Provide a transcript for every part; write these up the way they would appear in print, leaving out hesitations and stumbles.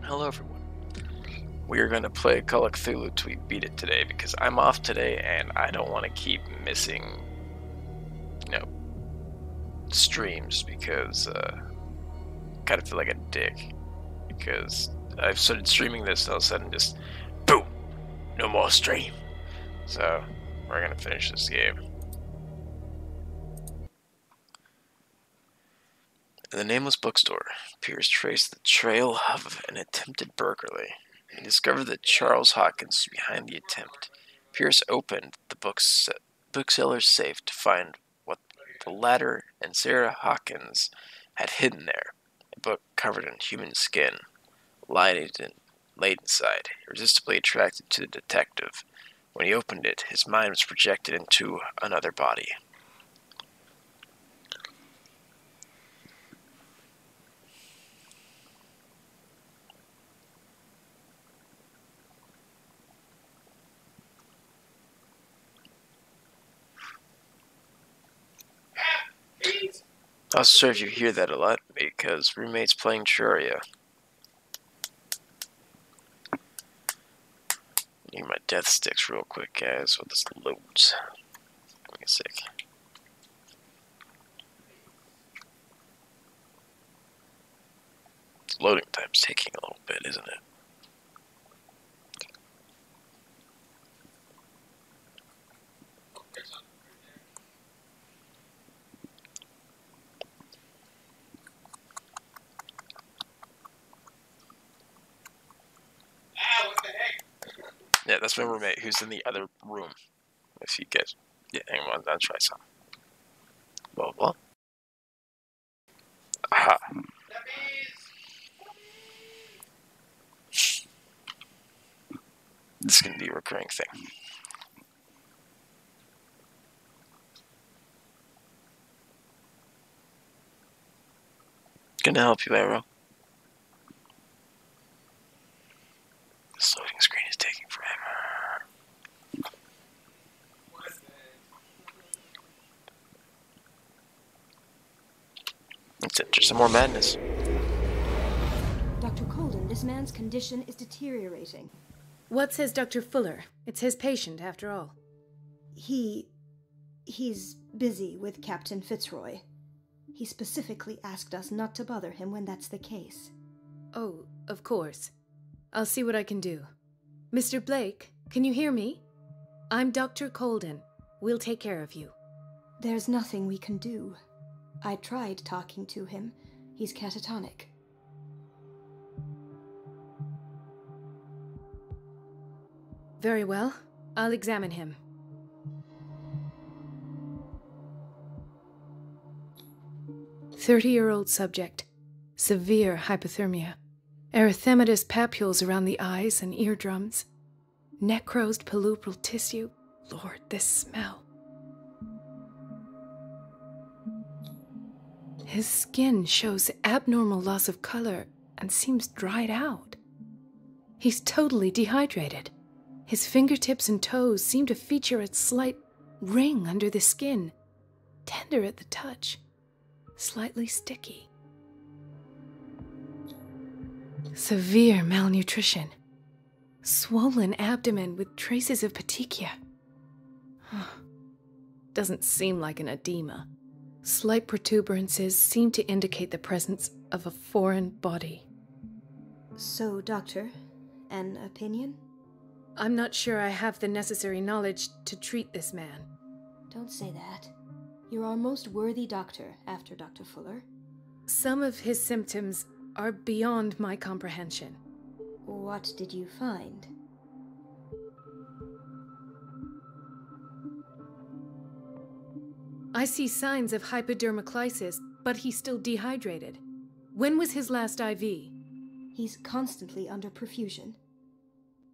Hello everyone. We are going to play Call of Cthulhu till we beat it today because I'm off today and I don't want to keep missing, streams because I kind of feel like a dick because I've started streaming this and all of a sudden just boom, no more stream. So we're going to finish this game. In the nameless bookstore, Pierce traced the trail of an attempted burglary. He discovered that Charles Hawkins was behind the attempt. Pierce opened the bookseller's safe to find what the latter and Sarah Hawkins had hidden there. A book covered in human skin, laid inside, irresistibly attracted to the detective. When he opened it, his mind was projected into another body. I'll serve you hear that a lot because roommates playing Churia. Need my death sticks real quick, guys, so this loads. Give me a sec. Loading time's taking a little bit, isn't it? Yeah, that's my roommate who's in the other room. If you get... Yeah, hang on, I'll try some. Blah, blah. Aha. This is going to be a recurring thing. Gonna help you, Arrow. This loading screen is taking forever. Let's enter some more madness. Dr. Colden, this man's condition is deteriorating. What says Dr. Fuller? It's his patient, after all. He's busy with Captain Fitzroy. He specifically asked us not to bother him when that's the case. Oh, of course. I'll see what I can do. Mr. Blake, can you hear me? I'm Dr. Colden. We'll take care of you. There's nothing we can do. I tried talking to him. He's catatonic. Very well. I'll examine him. "30-year-old subject. Severe hypothermia. Erythematous papules around the eyes and eardrums. Necrosed palpebral tissue. Lord, this smell. His skin shows abnormal loss of color and seems dried out. He's totally dehydrated. His fingertips and toes seem to feature a slight ring under the skin, tender at the touch, slightly sticky. Severe malnutrition. Swollen abdomen with traces of petechia. Doesn't seem like an edema. Slight protuberances seem to indicate the presence of a foreign body." So, Doctor, an opinion? I'm not sure I have the necessary knowledge to treat this man. Don't say that. You're our most worthy doctor after Dr. Fuller. Some of his symptoms are beyond my comprehension. What did you find? I see signs of hypodermoclysis, but he's still dehydrated. When was his last IV? He's constantly under perfusion.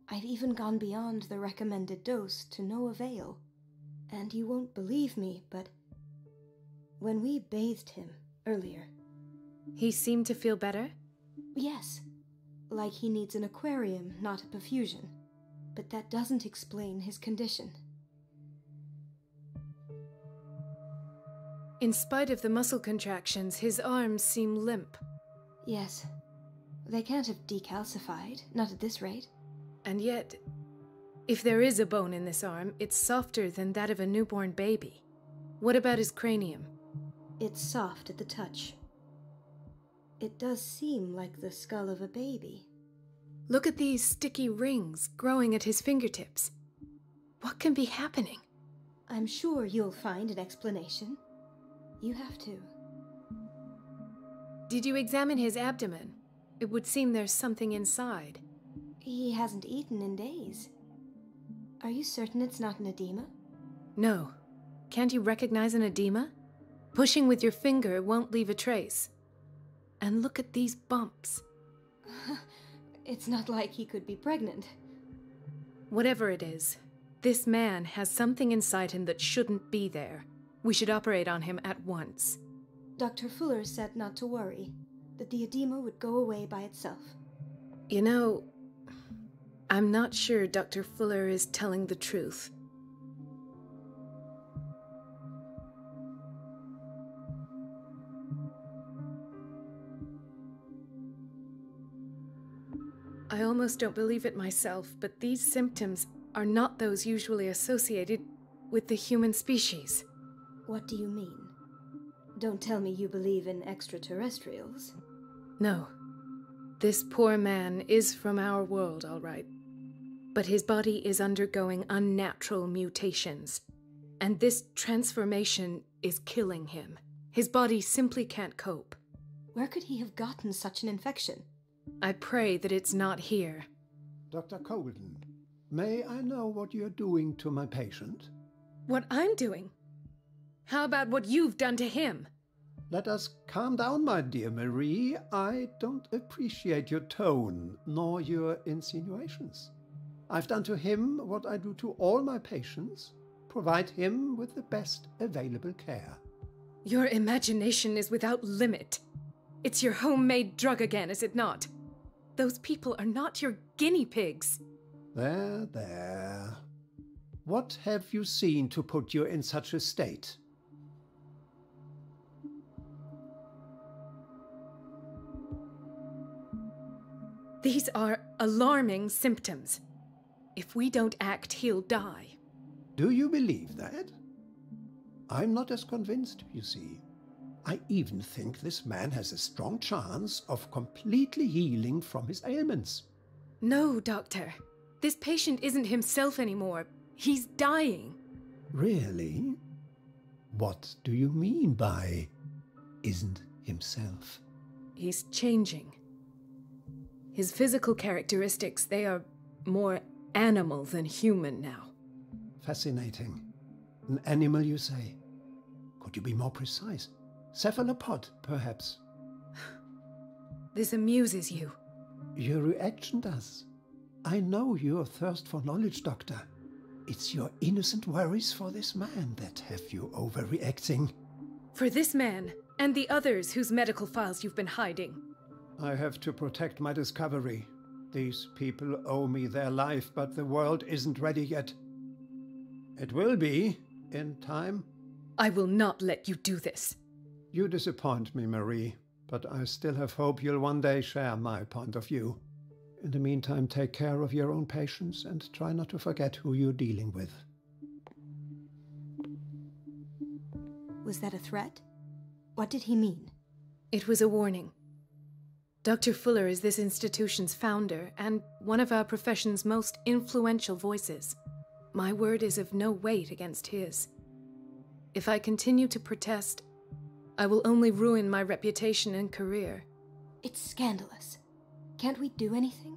I've even gone beyond the recommended dose to no avail. And you won't believe me, but when we bathed him earlier... He seemed to feel better? Yes. Like he needs an aquarium, not a perfusion. But that doesn't explain his condition. In spite of the muscle contractions, his arms seem limp. Yes. They can't have decalcified, not at this rate. And yet, if there is a bone in this arm, it's softer than that of a newborn baby. What about his cranium? It's soft at the touch. It does seem like the skull of a baby. Look at these sticky rings growing at his fingertips. What can be happening? I'm sure you'll find an explanation. You have to. Did you examine his abdomen? It would seem there's something inside. He hasn't eaten in days. Are you certain it's not an edema? No. Can't you recognize an edema? Pushing with your finger won't leave a trace. And look at these bumps. It's not like he could be pregnant. Whatever it is, this man has something inside him that shouldn't be there. We should operate on him at once. Dr. Fuller said not to worry, that the edema would go away by itself. You know, I'm not sure Dr. Fuller is telling the truth. I almost don't believe it myself, but these symptoms are not those usually associated with the human species. What do you mean? Don't tell me you believe in extraterrestrials. No. This poor man is from our world, all right. But his body is undergoing unnatural mutations. And this transformation is killing him. His body simply can't cope. Where could he have gotten such an infection? I pray that it's not here. Dr. Colden, may I know what you're doing to my patient? What I'm doing? How about what you've done to him? Let us calm down, my dear Marie. I don't appreciate your tone, nor your insinuations. I've done to him what I do to all my patients, provide him with the best available care. Your imagination is without limit. It's your homemade drug again, is it not? Those people are not your guinea pigs. There, there. What have you seen to put you in such a state? These are alarming symptoms. If we don't act, he'll die. Do you believe that? I'm not as convinced, you see. I even think this man has a strong chance of completely healing from his ailments. No, Doctor. This patient isn't himself anymore. He's dying. Really? What do you mean by isn't himself? He's changing. His physical characteristics, they are more animal than human now. Fascinating. An animal, you say? Could you be more precise? Cephalopod, perhaps? This amuses you. Your reaction does. I know your thirst for knowledge, Doctor. It's your innocent worries for this man that have you overreacting. For this man, and the others whose medical files you've been hiding. I have to protect my discovery. These people owe me their life, but the world isn't ready yet. It will be, in time. I will not let you do this. You disappoint me, Marie, but I still have hope you'll one day share my point of view. In the meantime, take care of your own patients and try not to forget who you're dealing with. Was that a threat? What did he mean? It was a warning. Dr. Fuller is this institution's founder and one of our profession's most influential voices. My word is of no weight against his. If I continue to protest, I will only ruin my reputation and career. It's scandalous. Can't we do anything?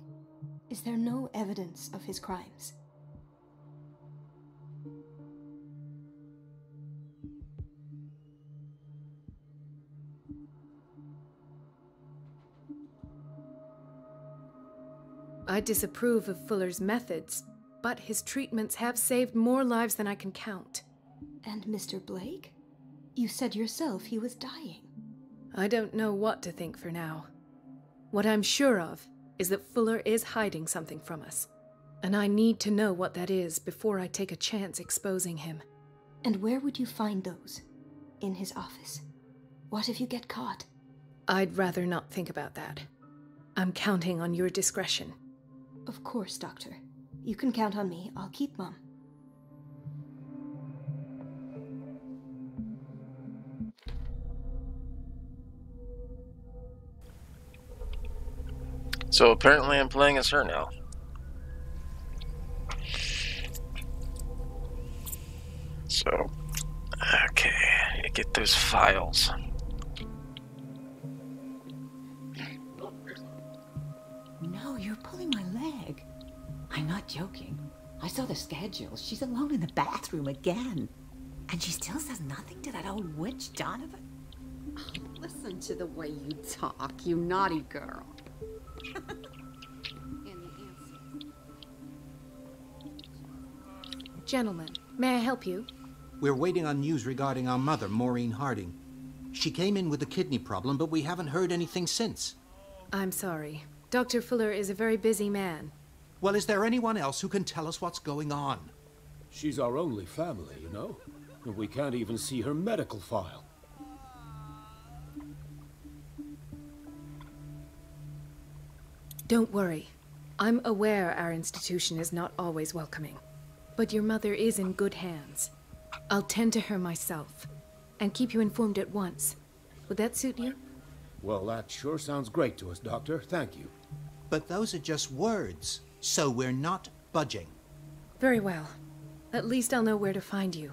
Is there no evidence of his crimes? I disapprove of Fuller's methods, but his treatments have saved more lives than I can count. And Mr. Blake? You said yourself he was dying. I don't know what to think for now. What I'm sure of is that Fuller is hiding something from us. And I need to know what that is before I take a chance exposing him. And where would you find those? In his office? What if you get caught? I'd rather not think about that. I'm counting on your discretion. Of course, Doctor. You can count on me. I'll keep Mum. So apparently I'm playing as her now. So, okay, I need to get those files. No, you're pulling my leg. I'm not joking. I saw the schedule. She's alone in the bathroom again. And she still says nothing to that old witch, Donovan. Listen to the way you talk, you naughty girl. Gentlemen, may I help you? We're waiting on news regarding our mother, Maureen Harding. She came in with a kidney problem, but we haven't heard anything since. I'm sorry. Dr. Fuller is a very busy man. Well, is there anyone else who can tell us what's going on? She's our only family, you know? And we can't even see her medical file. Don't worry. I'm aware our institution is not always welcoming. But your mother is in good hands. I'll tend to her myself, and keep you informed at once. Would that suit you? Well, that sure sounds great to us, Doctor. Thank you. But those are just words, so we're not budging. Very well. At least I'll know where to find you.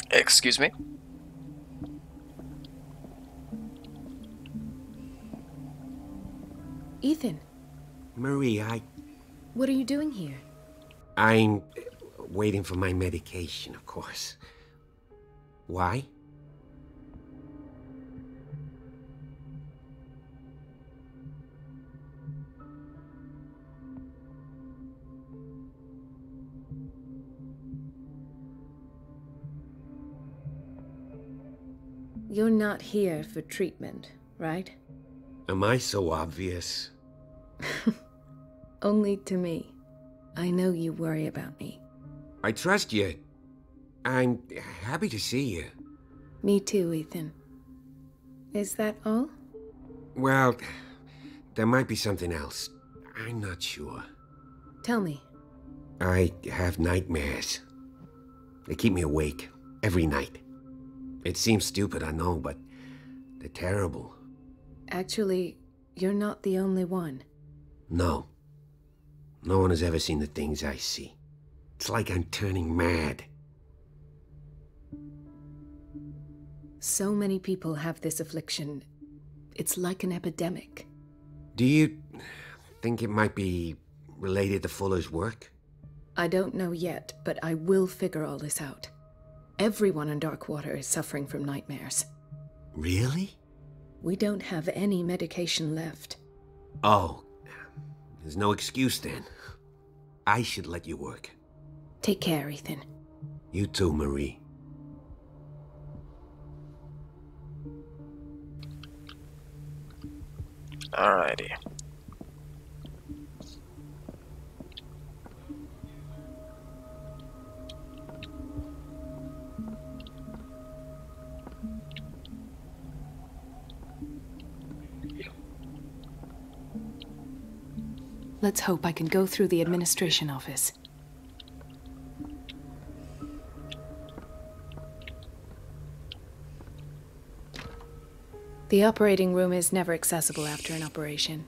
Excuse me? Ethan, Marie, what are you doing here? I'm waiting for my medication, of course. Why? You're not here for treatment, right? Am I so obvious? Only to me. I know you worry about me. I trust you. I'm happy to see you. Me too, Ethan. Is that all? Well, there might be something else. I'm not sure. Tell me. I have nightmares. They keep me awake every night. It seems stupid, I know, but they're terrible. Actually, you're not the only one. No. No one has ever seen the things I see. It's like I'm turning mad. So many people have this affliction. It's like an epidemic. Do you think it might be related to Fuller's work? I don't know yet, but I will figure all this out. Everyone in Darkwater is suffering from nightmares. Really? We don't have any medication left. Oh, there's no excuse then. I should let you work. Take care, Ethan. You too, Marie. Alrighty. Let's hope I can go through the administration office. The operating room is never accessible after an operation.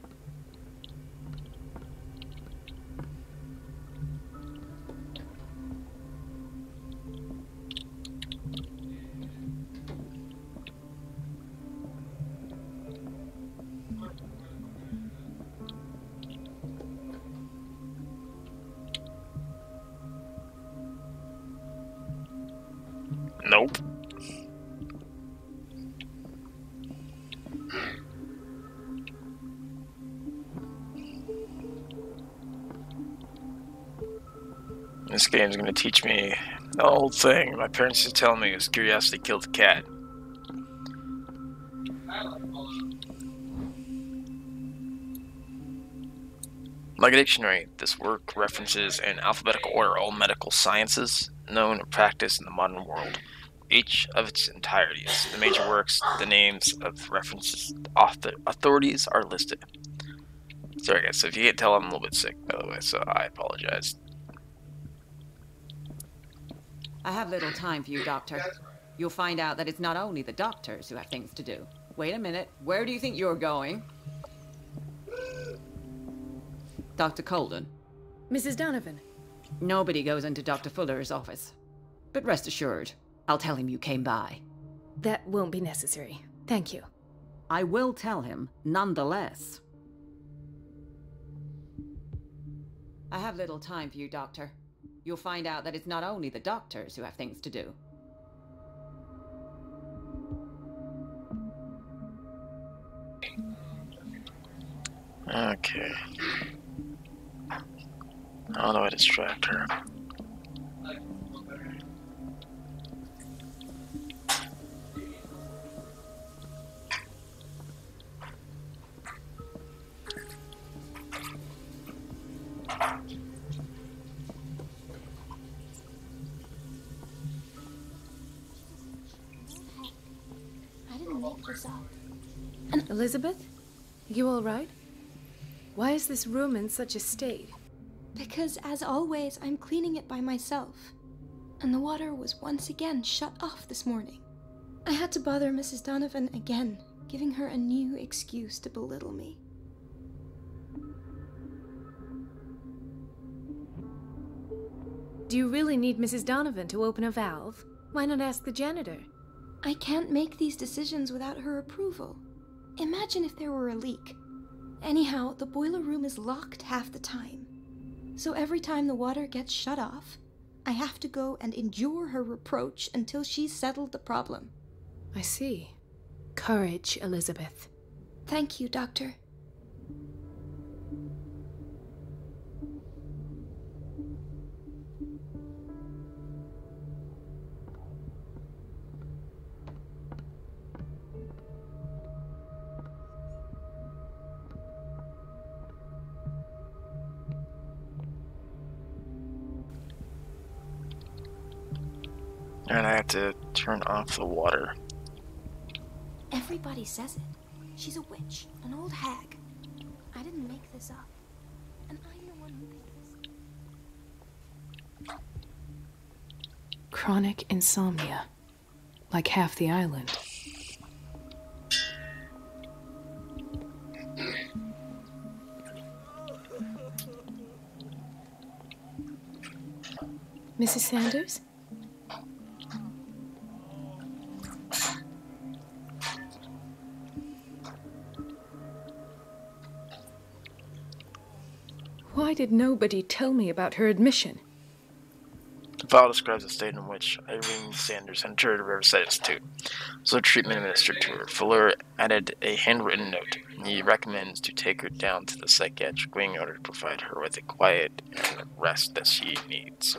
Nope. This game's gonna teach me the whole thing. My parents used to tell me it was curiosity killed the cat. Like a dictionary, this work references in alphabetical order all medical sciences known and practiced in the modern world, each of its entireties. The major works, the names of references, authorities are listed. Sorry guys, so if you can't tell, I'm a little bit sick, by the way, so I apologize. I have little time for you, Doctor. You'll find out that it's not only the doctors who have things to do. Wait a minute, where do you think you're going? Dr. Colden. Mrs. Donovan. Nobody goes into Dr. Fuller's office. But rest assured, I'll tell him you came by. That won't be necessary. Thank you. I will tell him, nonetheless. I have little time for you, Doctor. You'll find out that it's not only the doctors who have things to do. Okay. How do I distract her? I didn't make this up. Elizabeth? You all right? Why is this room in such a state? Because, as always, I'm cleaning it by myself. And the water was once again shut off this morning. I had to bother Mrs. Donovan again, giving her a new excuse to belittle me. Do you really need Mrs. Donovan to open a valve? Why not ask the janitor? I can't make these decisions without her approval. Imagine if there were a leak. Anyhow, the boiler room is locked half the time. So every time the water gets shut off, I have to go and endure her reproach until she's settled the problem. I see. Courage, Elizabeth. Thank you, Doctor. And I have to turn off the water. Everybody says it. She's a witch, an old hag. I didn't make this up. And I'm the one who thinks. Chronic insomnia. Like half the island. Mrs. Sanders? Why did nobody tell me about her admission? The file describes a state in which Irene Sanders entered a Riverside Institute. So treatment administered to her. Fuller added a handwritten note. He recommends to take her down to the psychiatric wing in order to provide her with the quiet and rest that she needs.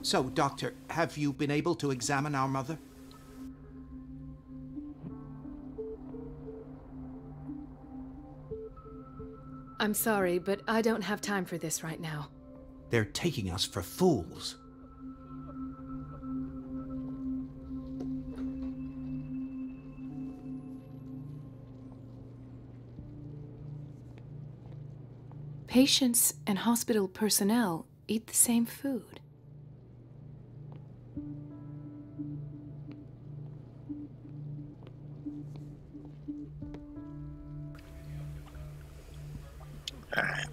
So, Doctor, have you been able to examine our mother? I'm sorry, but I don't have time for this right now. They're taking us for fools. Patients and hospital personnel eat the same food. Alright.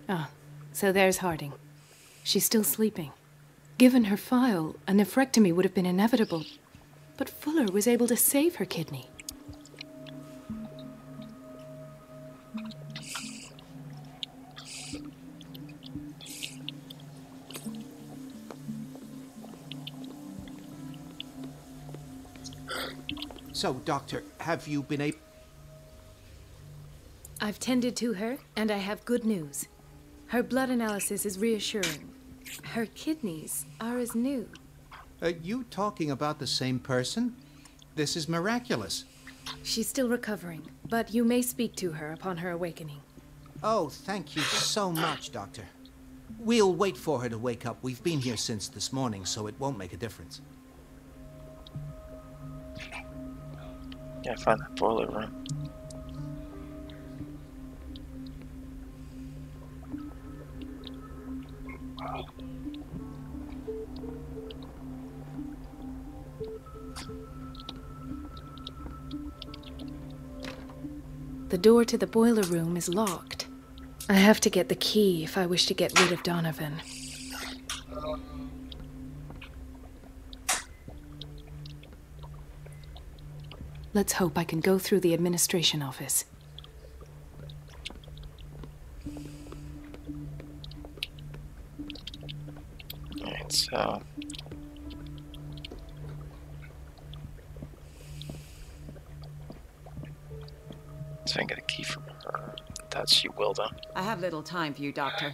Ah, so there's Harding. She's still sleeping. Given her file, a nephrectomy would have been inevitable. But Fuller was able to save her kidney. So, Doctor, have you been able... I've tended to her, and I have good news. Her blood analysis is reassuring. Her kidneys are as new. Are you talking about the same person? This is miraculous. She's still recovering, but you may speak to her upon her awakening. Oh, thank you so much, Doctor. We'll wait for her to wake up. We've been here since this morning, so it won't make a difference. Yeah, find that boiler room. The door to the boiler room is locked. I have to get the key if I wish to get rid of Donovan. Let's hope I can go through the administration office. Alright, so... So I can get a key from her. That's she will, though. I have little time for you, Doctor.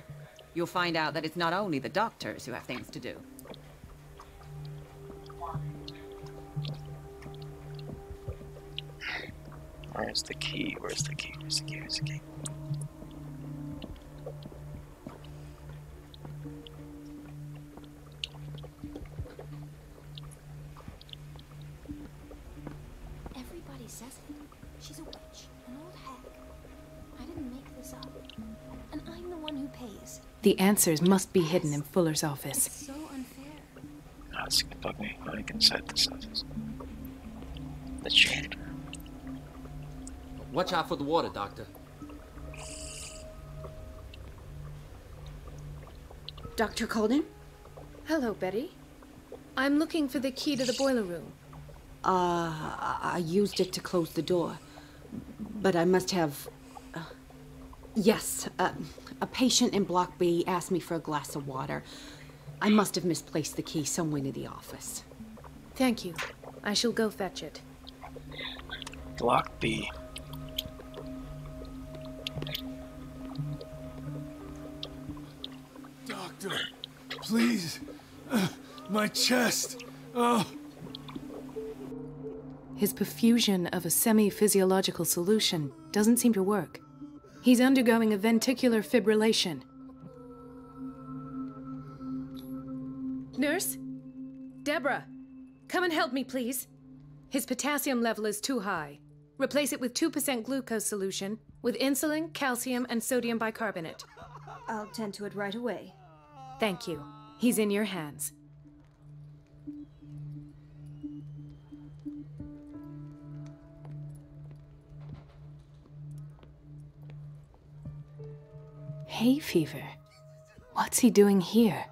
You'll find out that it's not only the doctors who have things to do. Where's the key? Where's the key? Where's the key? Where's the key? Everybody says it. She's a witch, an old hag. I didn't make this up. And I'm the one who pays. The answers must be hidden in Fuller's office. It's so unfair. Oh, it's gonna bug me. I can set this office. The janitor. Watch out for the water, Doctor. Dr. Colden? Hello, Betty. I'm looking for the key to the boiler room. I used it to close the door. But I must have... yes, a patient in Block B asked me for a glass of water. I must have misplaced the key somewhere near the office. Thank you. I shall go fetch it. Block B. Doctor, please. My chest. Oh. His perfusion of a semi-physiological solution doesn't seem to work. He's undergoing a ventricular fibrillation. Nurse? Deborah, come and help me, please. His potassium level is too high. Replace it with 2% glucose solution with insulin, calcium, and sodium bicarbonate. I'll tend to it right away. Thank you. He's in your hands. Hay fever. What's he doing here?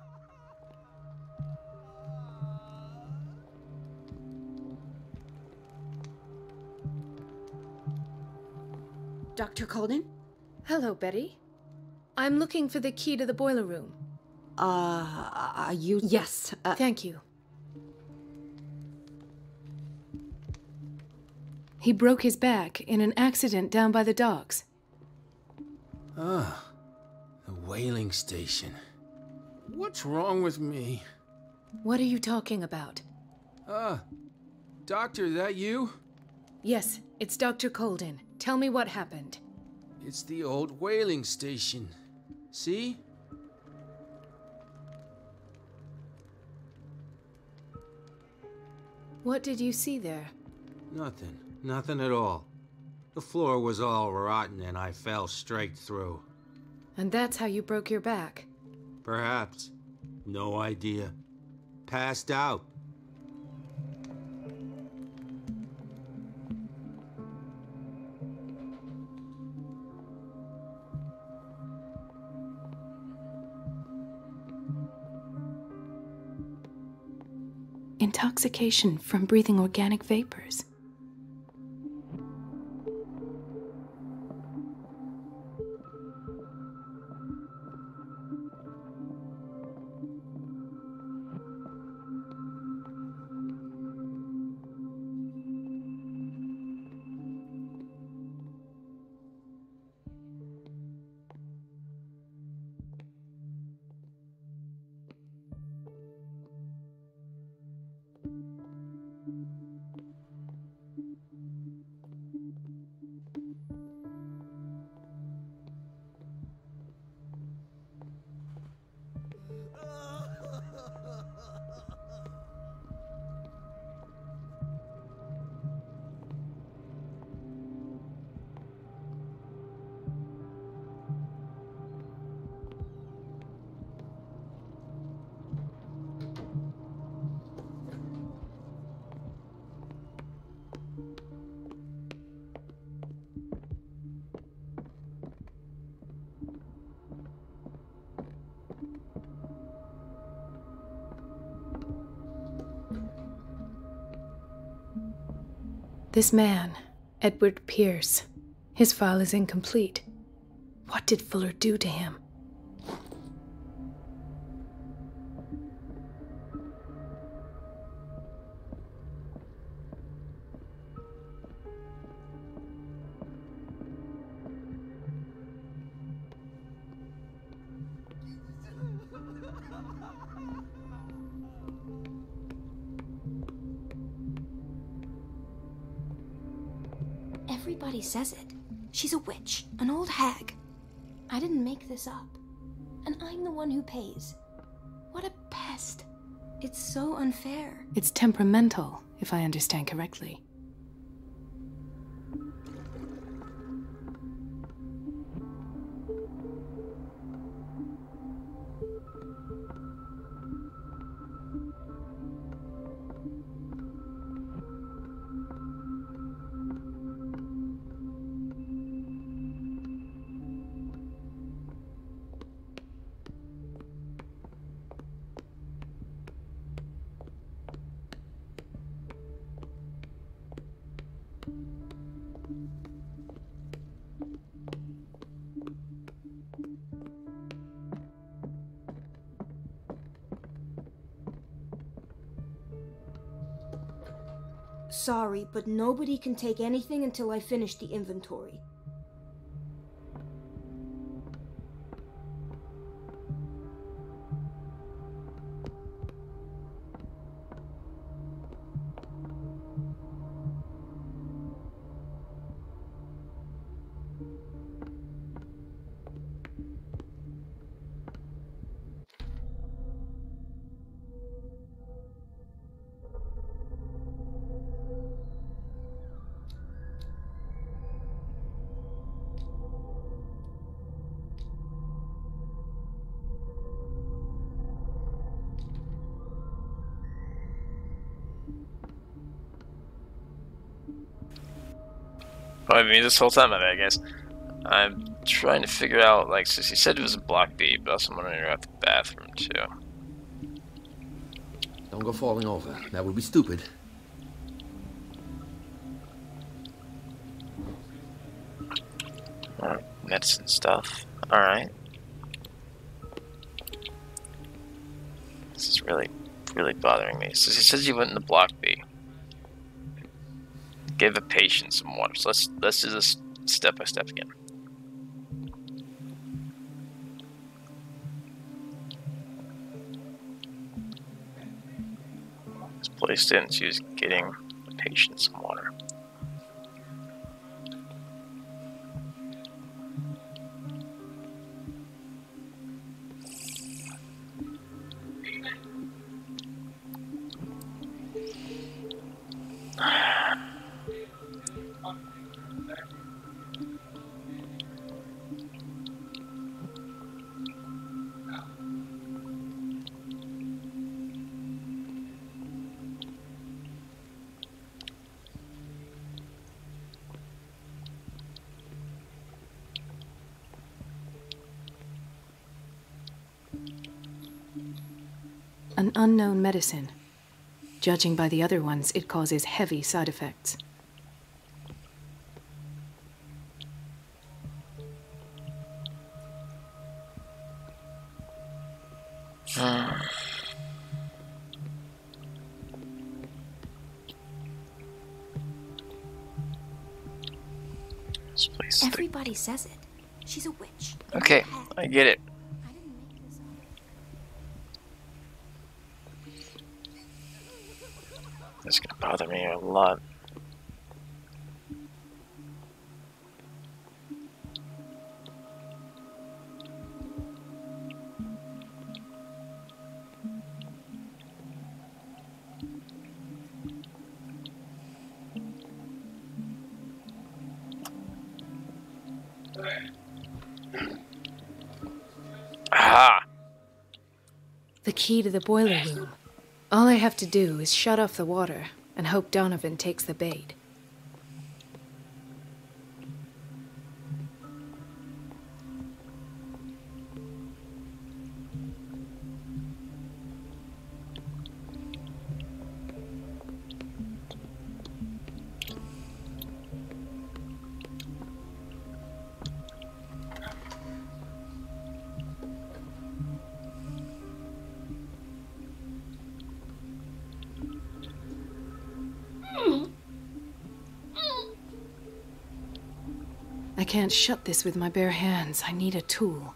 Dr. Colden? Hello, Betty. I'm looking for the key to the boiler room. Yes. Thank you. He broke his back in an accident down by the docks. Ah, the whaling station. What's wrong with me? What are you talking about? Doctor, that you? Yes, it's Dr. Colden. Tell me what happened. It's the old whaling station. See? What did you see there? Nothing. Nothing at all. The floor was all rotten and I fell straight through. And that's how you broke your back? Perhaps. No idea. Passed out. Intoxication from breathing organic vapors. This man, Edward Pierce, his file is incomplete. What did Fuller do to him? Everybody says it. She's a witch, an old hag. I didn't make this up. And I'm the one who pays. What a pest. It's so unfair. It's temperamental, if I understand correctly. Sorry, but nobody can take anything until I finish the inventory. Probably me this whole time, I guess. I'm trying to figure out, like, since he said it was a block B, but also I'm wondering about the bathroom, too. Don't go falling over. That would be stupid. Medicine stuff. Alright. This is really bothering me. So he says you went in the block B. Give a patient some water. So let's do this step by step again. It's placed in, so he's getting the patient some water. An unknown medicine. Judging by the other ones, it causes heavy side effects. This place. Everybody says it. She's a witch. Okay, I get it. I didn't make this up. It's gonna bother me a lot. Aha! The key to the boiler room. All I have to do is shut off the water and hope Donovan takes the bait. I can't shut this with my bare hands. I need a tool.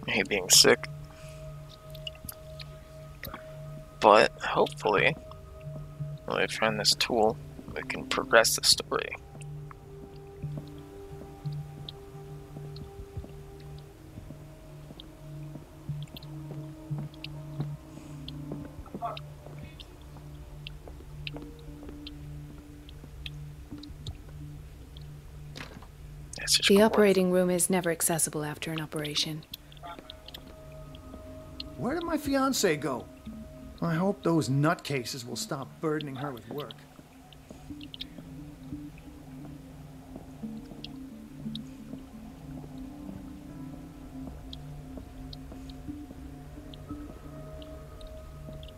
I hate being sick. But hopefully, when I find this tool, we can progress the story. The operating room is never accessible after an operation. Where did my fiancée go? I hope those nutcases will stop burdening her with work.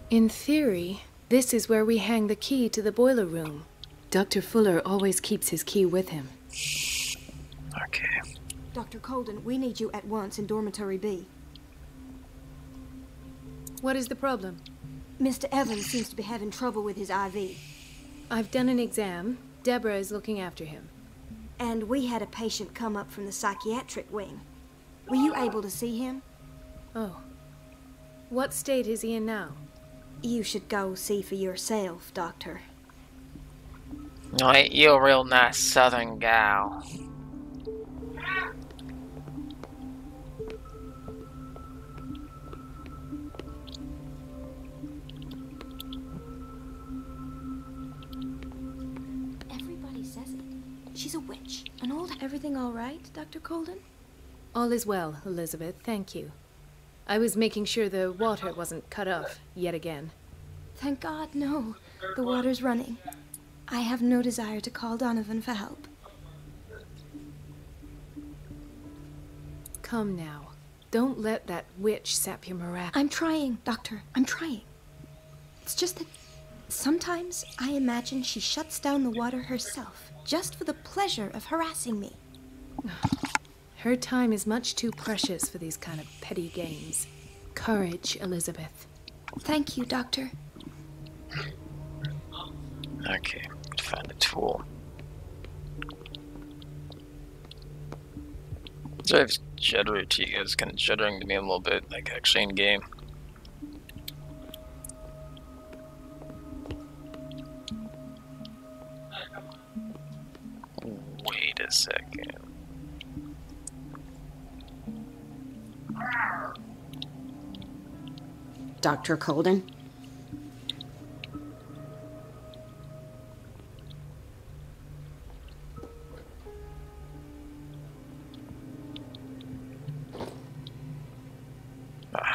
In theory, this is where we hang the key to the boiler room. Dr. Fuller always keeps his key with him. Okay. Dr. Colden, we need you at once in Dormitory B. What is the problem? Mr. Evans seems to be having trouble with his IV. I've done an exam. Deborah is looking after him. And we had a patient come up from the psychiatric wing. Were you able to see him? Oh. What state is he in now? You should go see for yourself, Doctor. No, ain't you a real nice southern gal? Everybody says it. She's a witch. An old... Everything all right, Dr. Colden? All is well, Elizabeth, thank you. I was making sure the water wasn't cut off yet again. Thank God, no. The water's running. I have no desire to call Donovan for help. Come now. Don't let that witch sap your morale. I'm trying, Doctor. I'm trying. It's just that sometimes I imagine she shuts down the water herself, just for the pleasure of harassing me. Her time is much too precious for these kind of petty games. Courage, Elizabeth. Thank you, Doctor. Okay, find a tool. Sorry if it's jittery to you guys. It's kind of jittering to me a little bit, like actually in game. Wait a second. Dr. Colden?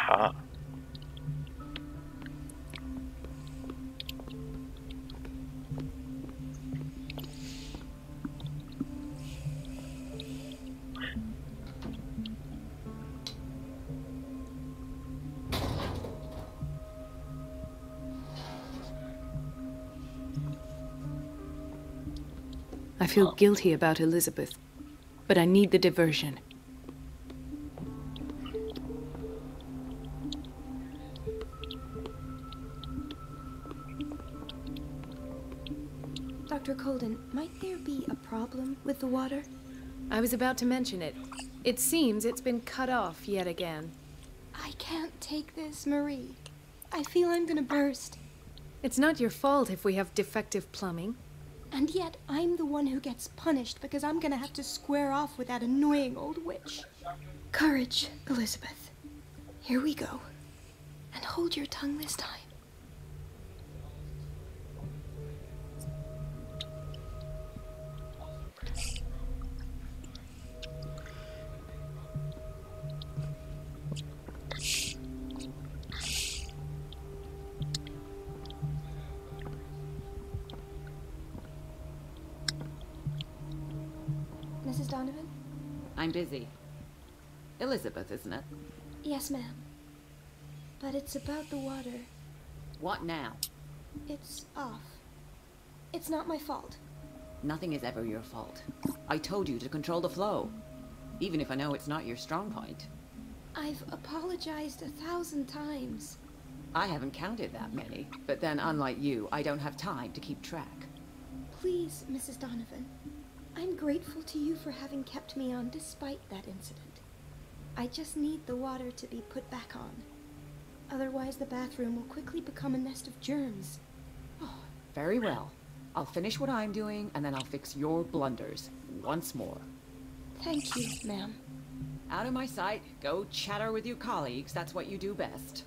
Aha. I feel guilty about Elizabeth, but I need the diversion. Dr. Colden, might there be a problem with the water? I was about to mention it. It seems it's been cut off yet again. I can't take this, Marie. I feel I'm gonna burst. It's not your fault if we have defective plumbing. And yet, I'm the one who gets punished because I'm gonna have to square off with that annoying old witch. Courage, Elizabeth. Here we go. And hold your tongue this time. Mrs. Donovan? I'm busy. Elizabeth, isn't it? Yes, ma'am. But it's about the water. What now? It's off. It's not my fault. Nothing is ever your fault. I told you to control the flow. Even if I know it's not your strong point. I've apologized 1,000 times. I haven't counted that many, but then unlike you, I don't have time to keep track. Please, Mrs. Donovan. I'm grateful to you for having kept me on despite that incident. I just need the water to be put back on. Otherwise, the bathroom will quickly become a nest of germs. Oh, very well. I'll finish what I'm doing, and then I'll fix your blunders once more. Thank you, ma'am. Out of my sight. Go chatter with your colleagues. That's what you do best.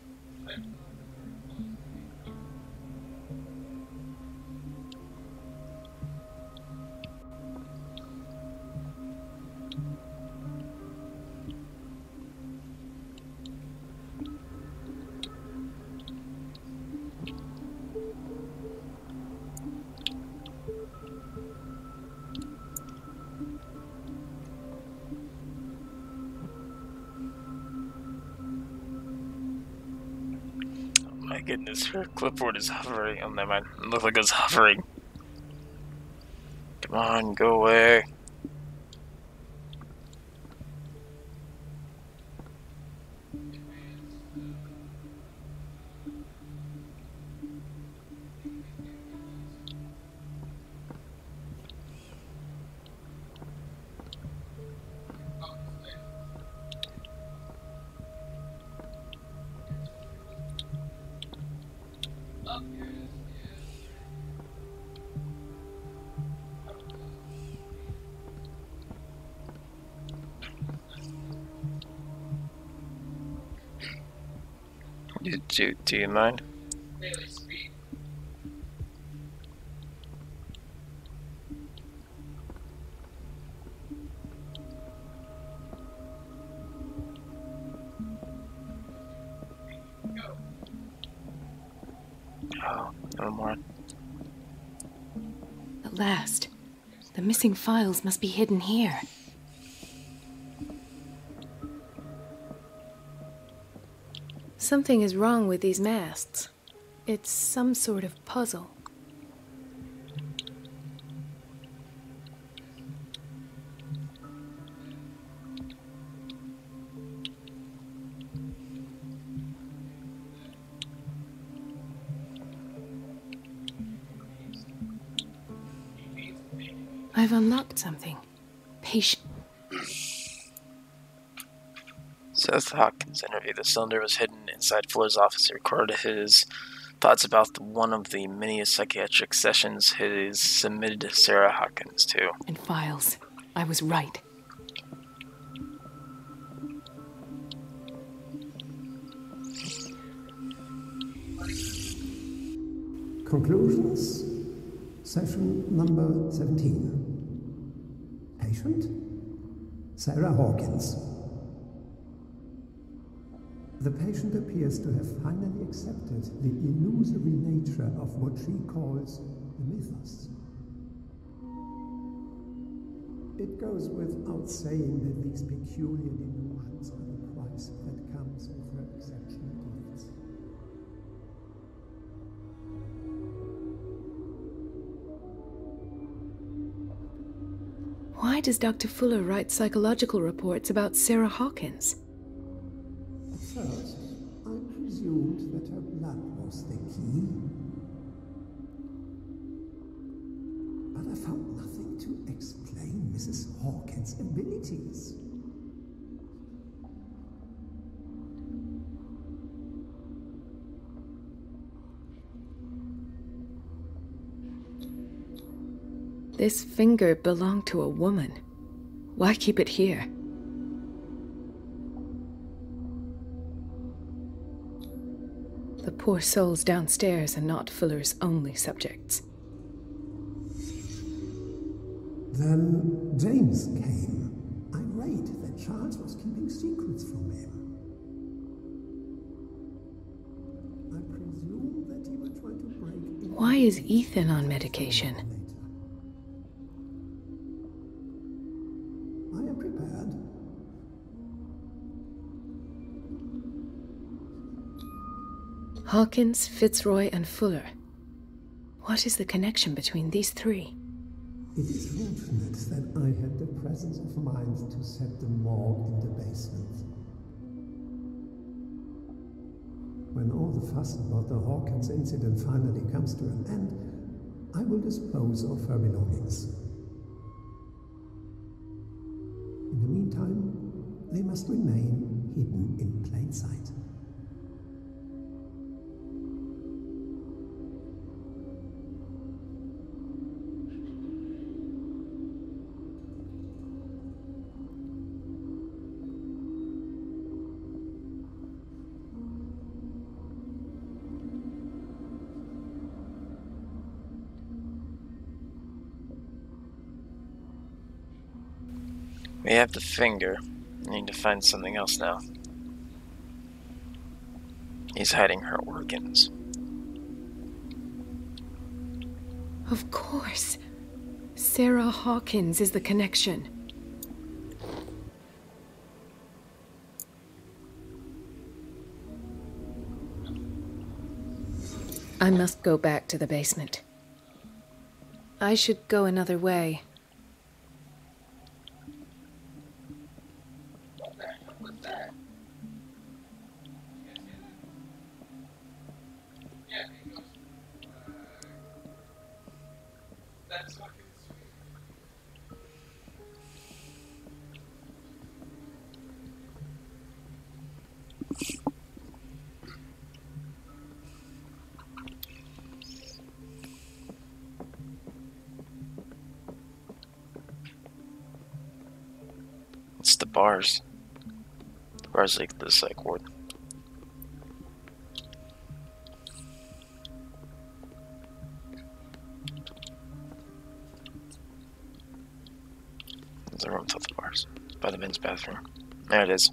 My goodness, her clipboard is hovering. Oh, never mind. It looked like it was hovering. Come on, go away. Do you mind? Oh, no more. At last. The missing files must be hidden here. Something is wrong with these masts. It's some sort of puzzle. I've unlocked something. Patient. Seth Hawkins' interview. The cylinder was hidden inside Fuller's office. He recorded his thoughts about one of the many psychiatric sessions he submitted to Sarah Hawkins, too. And files. I was right. Conclusions. Session number 17. Patient, Sarah Hawkins. The patient appears to have finally accepted the illusory nature of what she calls the mythos. It goes without saying that these peculiar delusions are the price that comes with her exceptional gifts. Why does Dr. Fuller write psychological reports about Sarah Hawkins? At first, I presumed that her blood was the key. But I found nothing to explain Mrs. Hawkins' abilities. This finger belonged to a woman. Why keep it here? The poor souls downstairs are not Fuller's only subjects. Then James came, irate that Charles was keeping secrets from him. I presume that he will try to break in. Why is Ethan on medication? I am prepared. Hawkins, Fitzroy, and Fuller. What is the connection between these three? It is fortunate that I had the presence of mind to set the morgue in the basement. When all the fuss about the Hawkins incident finally comes to an end, I will dispose of her belongings. In the meantime, they must remain hidden in plain sight. We have the finger. I need to find something else now. He's hiding her organs. Of course. Sarah Hawkins is the connection. I must go back to the basement. I should go another way. It's the bars. The bars like the psych ward. There's a room with the bars. By the men's bathroom. There it is.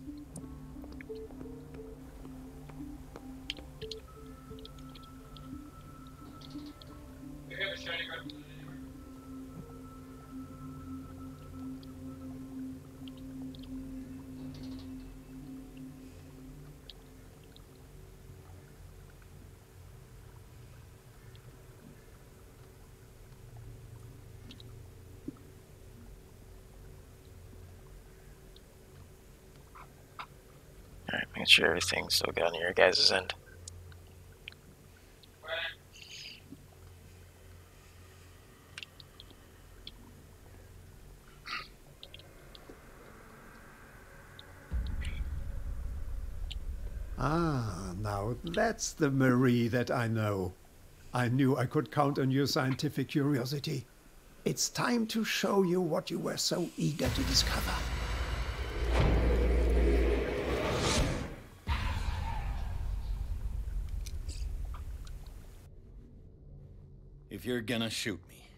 Alright, make sure everything's still good on your guys' end. Ah, now that's the Marie that I know. I knew I could count on your scientific curiosity. It's time to show you what you were so eager to discover. If you're gonna shoot me,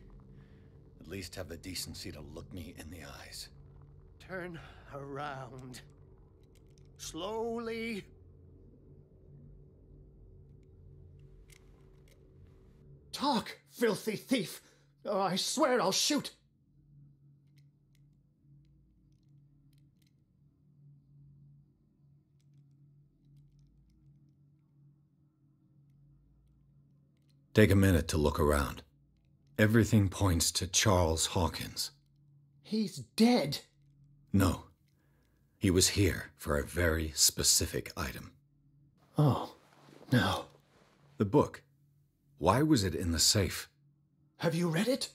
at least have the decency to look me in the eyes. Turn around. Slowly. talk, filthy thief! Oh, I swear I'll shoot! Take a minute to look around. Everything points to Charles Hawkins. He's dead. No. He was here for a very specific item. Oh, no. The book. Why was it in the safe? Have you read it?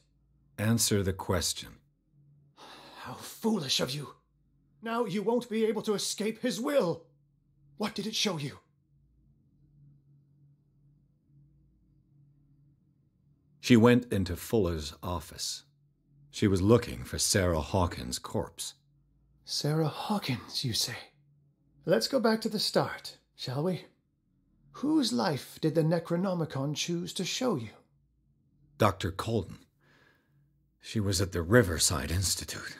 Answer the question. How foolish of you. Now you won't be able to escape his will. What did it show you? She went into Fuller's office. She was looking for Sarah Hawkins' corpse. Sarah Hawkins, you say? Let's go back to the start, shall we? Whose life did the Necronomicon choose to show you? Dr. Colden. She was at the Riverside Institute.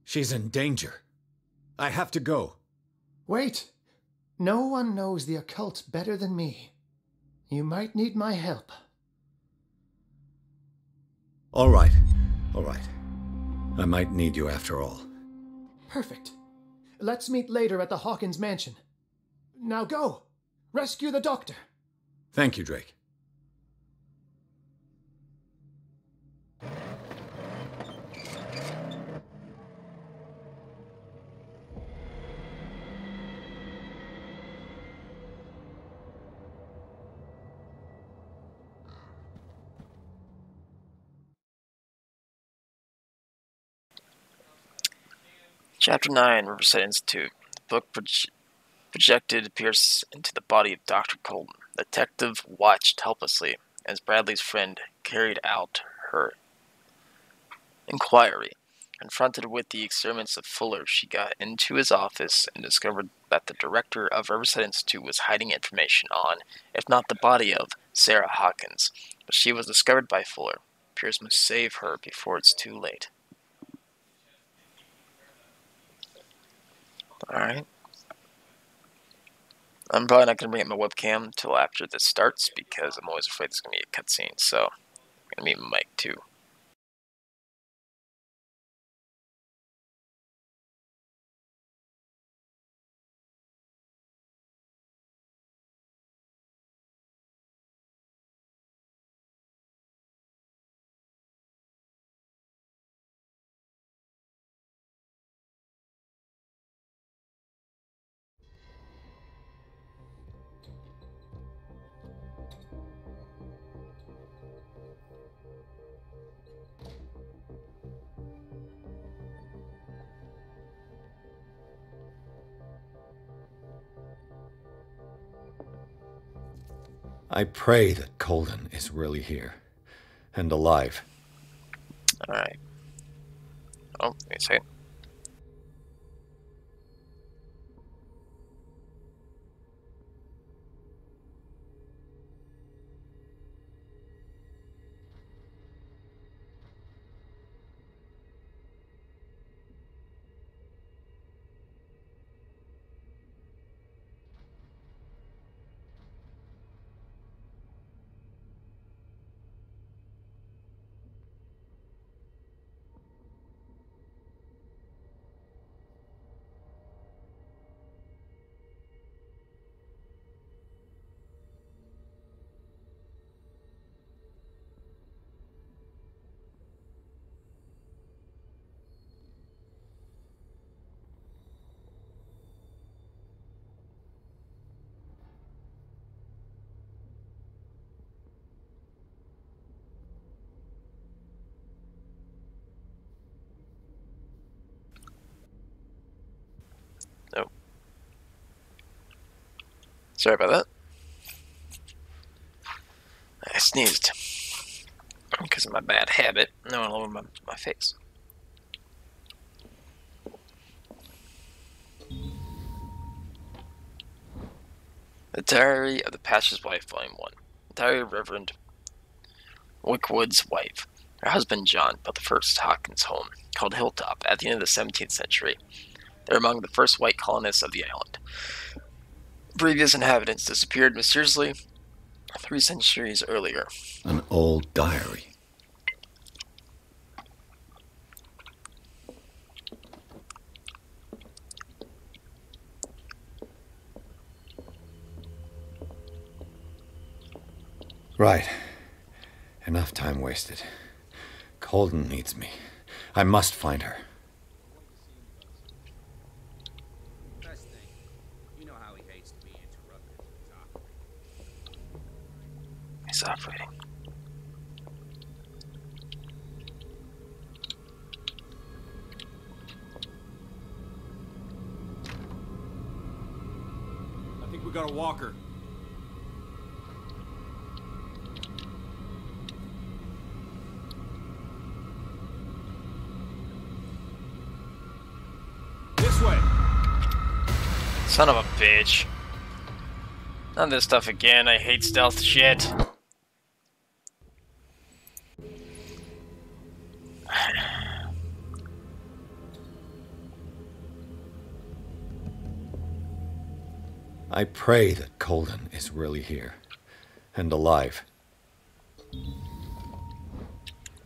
She's in danger. I have to go. Wait. No one knows the occult better than me. You might need my help. All right. I might need you after all. Perfect. Let's meet later at the Hawkins mansion. Now go! Rescue the doctor! Thank you, Drake. Chapter 9, Riverside Institute. The book projected Pierce into the body of Dr. Colton. The detective watched helplessly as Bradley's friend carried out her inquiry. Confronted with the experiments of Fuller, she got into his office and discovered that the director of Riverside Institute was hiding information on, if not the body of, Sarah Hawkins. But she was discovered by Fuller. Pierce must save her before it's too late. Alright. I'm probably not going to bring up my webcam until after this starts because I'm always afraid there's going to be a cutscene, so I'm going to mute my mic too. I pray that Colden is really here. And alive. Alright. Oh, wait a second. Oh. Sorry about that. I sneezed. Because of my bad habit. No, all over my face. The Diary of the Pastor's Wife, Volume 1. The Diary of Reverend Wickwood's wife. Her husband, John, built the first Hawkins home, called Hilltop, at the end of the 17th century. They were among the first white colonists of the island. Previous inhabitants disappeared mysteriously 3 centuries earlier. An old diary. Right. Enough time wasted. Colden needs me. I must find her. He's operating. I think we got a walker. This way. Son of a bitch. Not this stuff again. I hate stealth shit. I pray that Colden is really here and alive.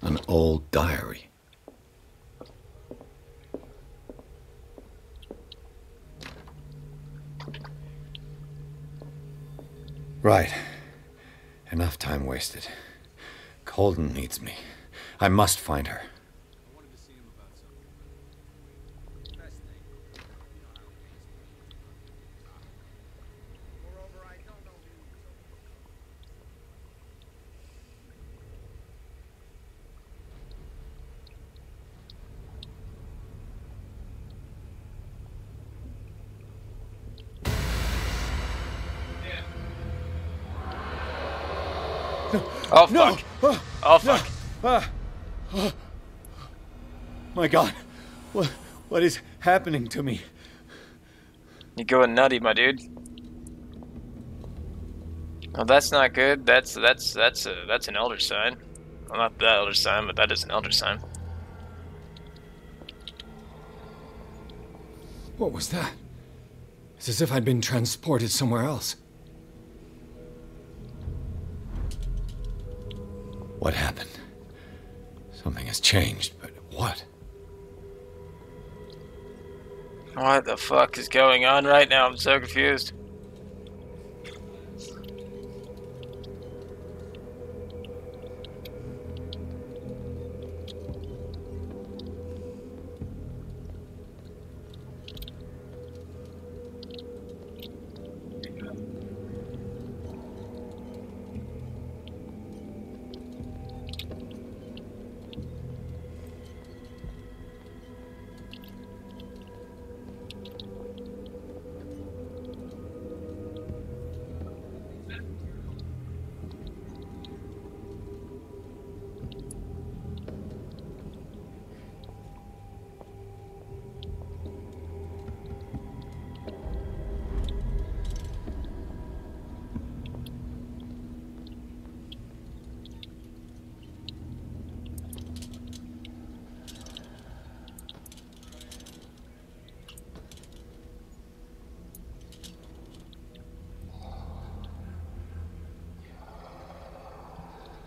An old diary. Right. Enough time wasted. Colden needs me. I must find her. Oh fuck! No. Oh fuck! No. My God, what is happening to me? You're going nutty, my dude. Oh, that's not good. That's an elder sign. Well, not that elder sign, but that is an elder sign. What was that? It's as if I'd been transported somewhere else. What happened? Something has changed, but what? What the fuck is going on right now? I'm so confused.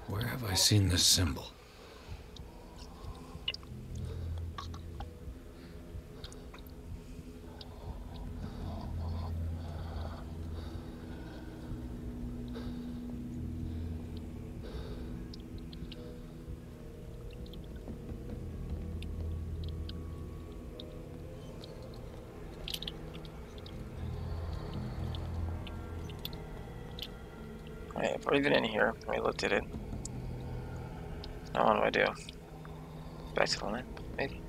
Where have I seen this symbol? Wait, if we're even in here, we looked at it. Now what do I do? Back to the line, maybe?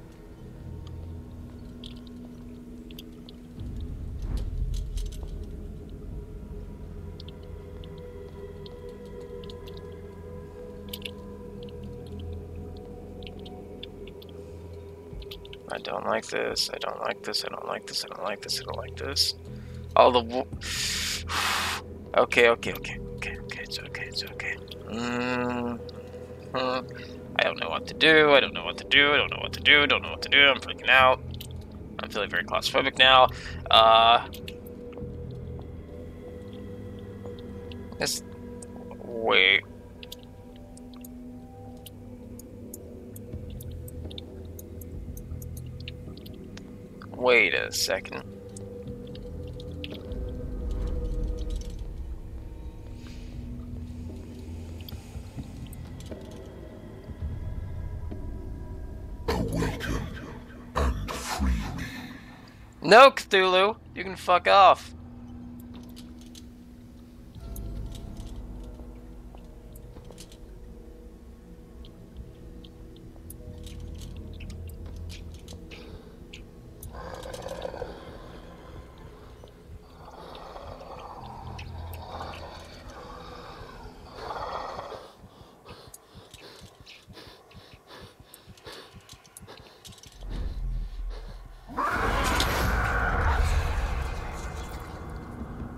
I don't like this, I don't like this, I don't like this, I don't like this, I don't like this. All the okay, it's okay, it's okay. I don't know what to do, I don't know what to do, I don't know what to do, don't know what to do, I'm freaking out. I'm feeling very claustrophobic now. Wait. Wait a second. Awaken and free me. No, Cthulhu! You can fuck off.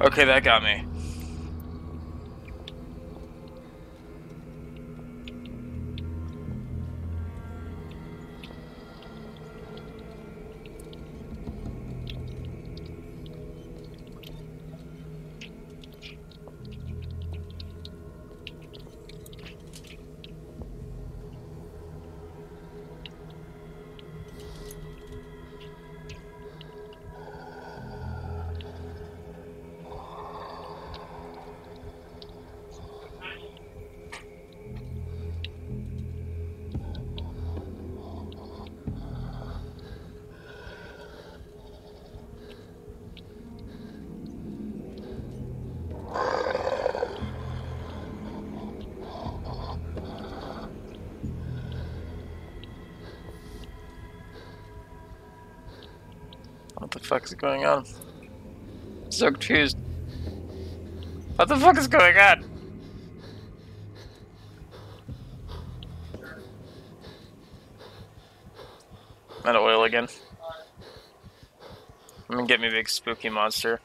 Okay, that got me. What the fuck is going on? I'm so confused. What the fuck is going on? I'm out of oil again. I'm gonna get me a big spooky monster.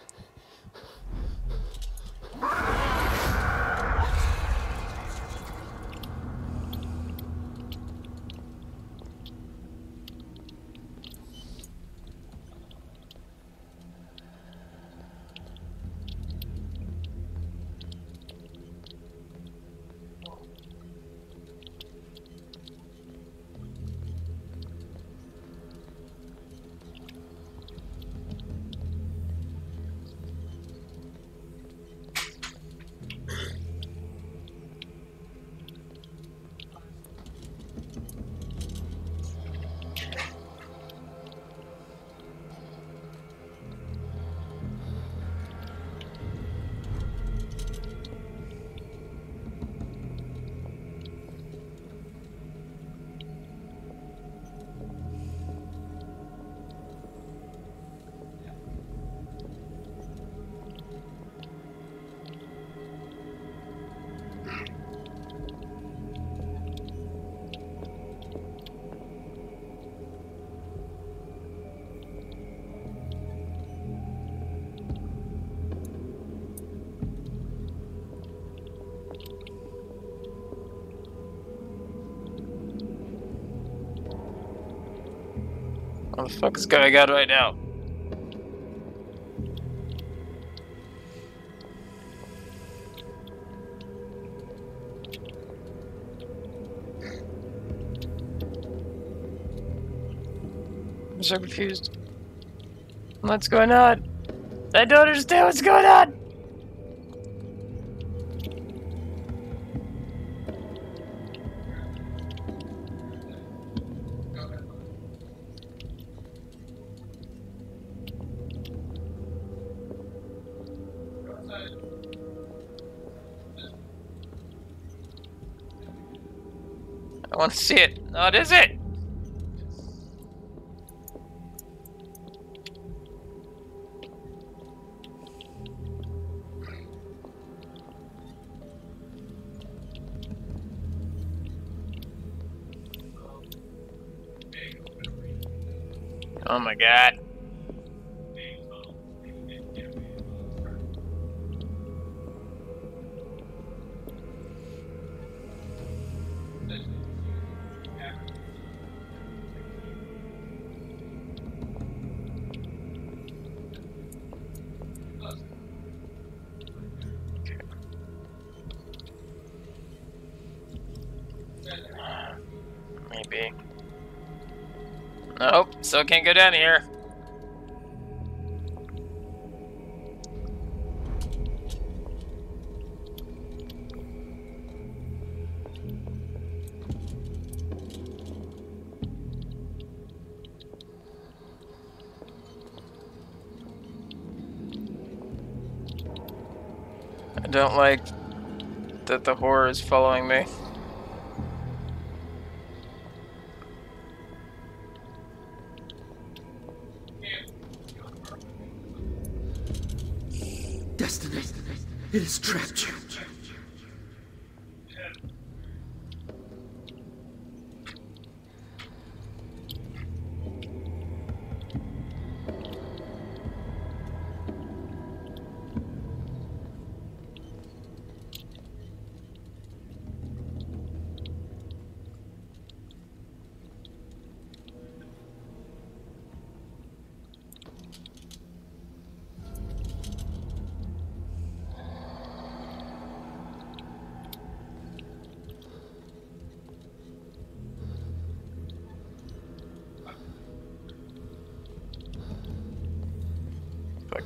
What the fuck is going on right now? I'm so confused. What's going on? I don't understand what's going on! I want to see it. What is it? Oh my god. maybe. Nope, still can't go down here. I don't like that the horror is following me. Destiny, it has trapped you.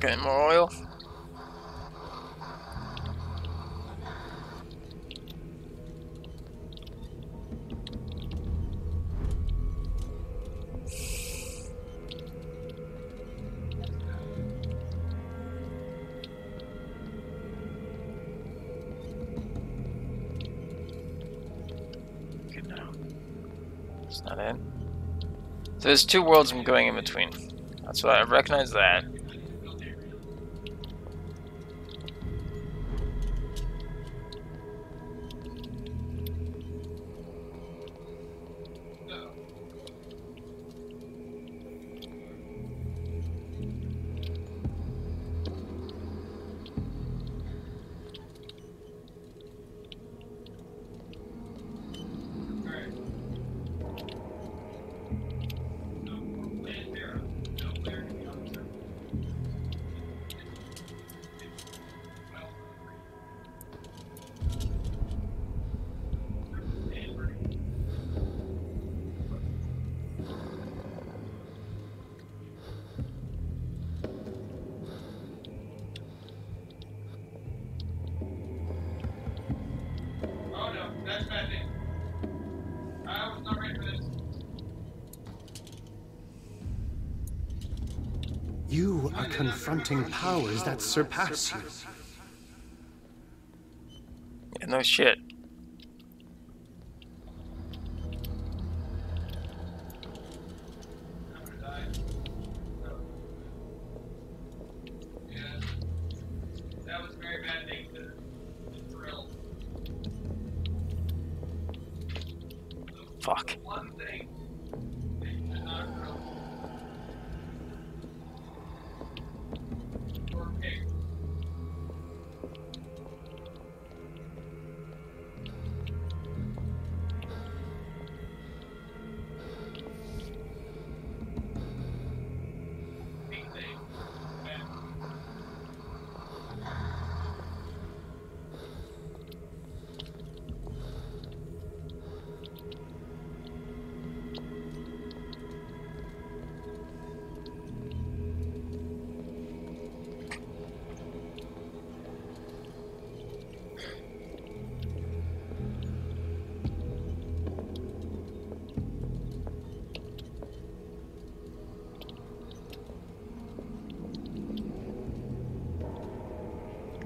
Okay, more oil. Good now. It's not in. So there's two worlds I'm going in between. That's why I recognize that. You are confronting powers that surpass you. Yeah, no shit. Fuck.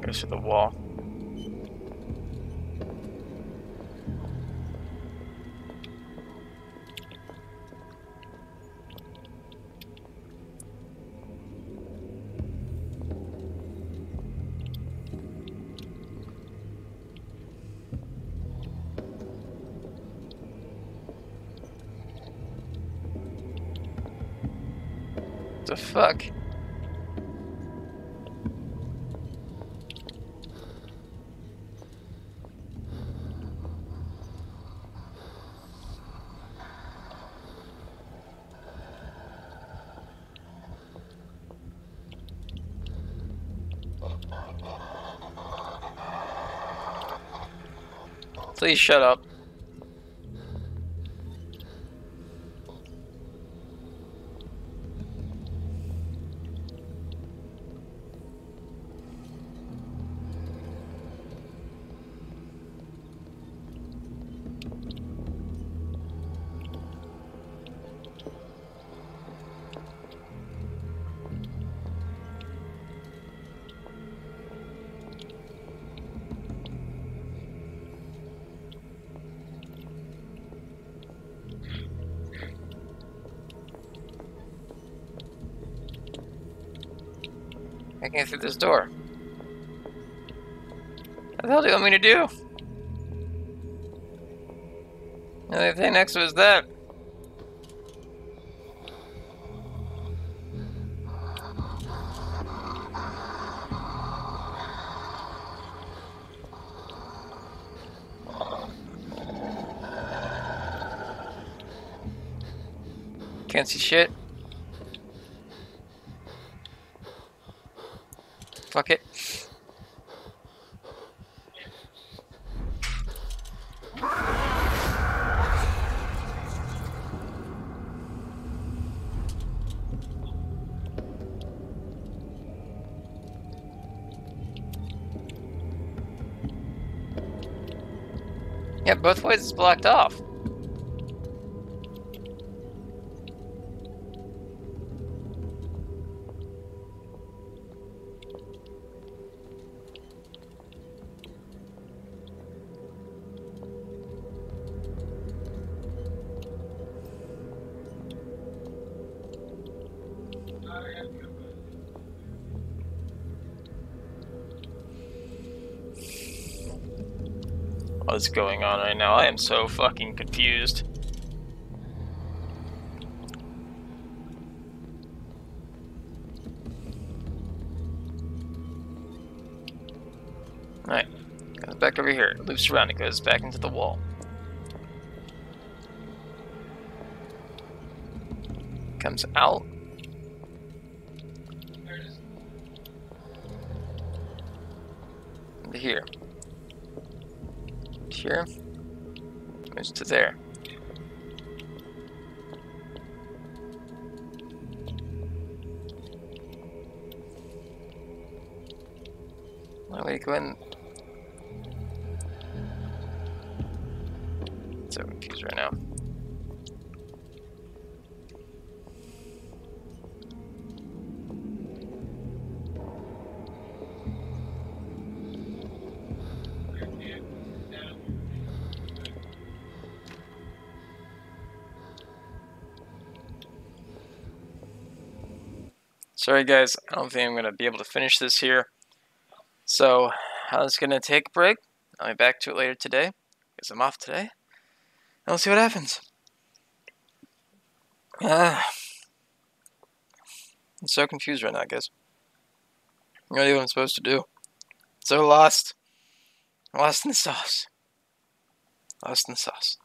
Goes to the wall. The fuck? Please shut up. I can't get through this door. What the hell do you want me to do? The only thing next to it is that. Can't see shit. Fuck it. Yeah, both ways it's blocked off. What's going on right now? I am so fucking confused. Alright, goes back over here. It loops around, it goes back into the wall. Comes out. Into here. Here. Moves to there. Why would he go in? So confused right now. Sorry guys, I don't think I'm going to be able to finish this here. So, I was going to take a break. I'll be back to it later today, because I'm off today. And we'll see what happens. I'm so confused right now, guys. I don't know what I'm supposed to do. So lost. Lost in the sauce. Lost in the sauce.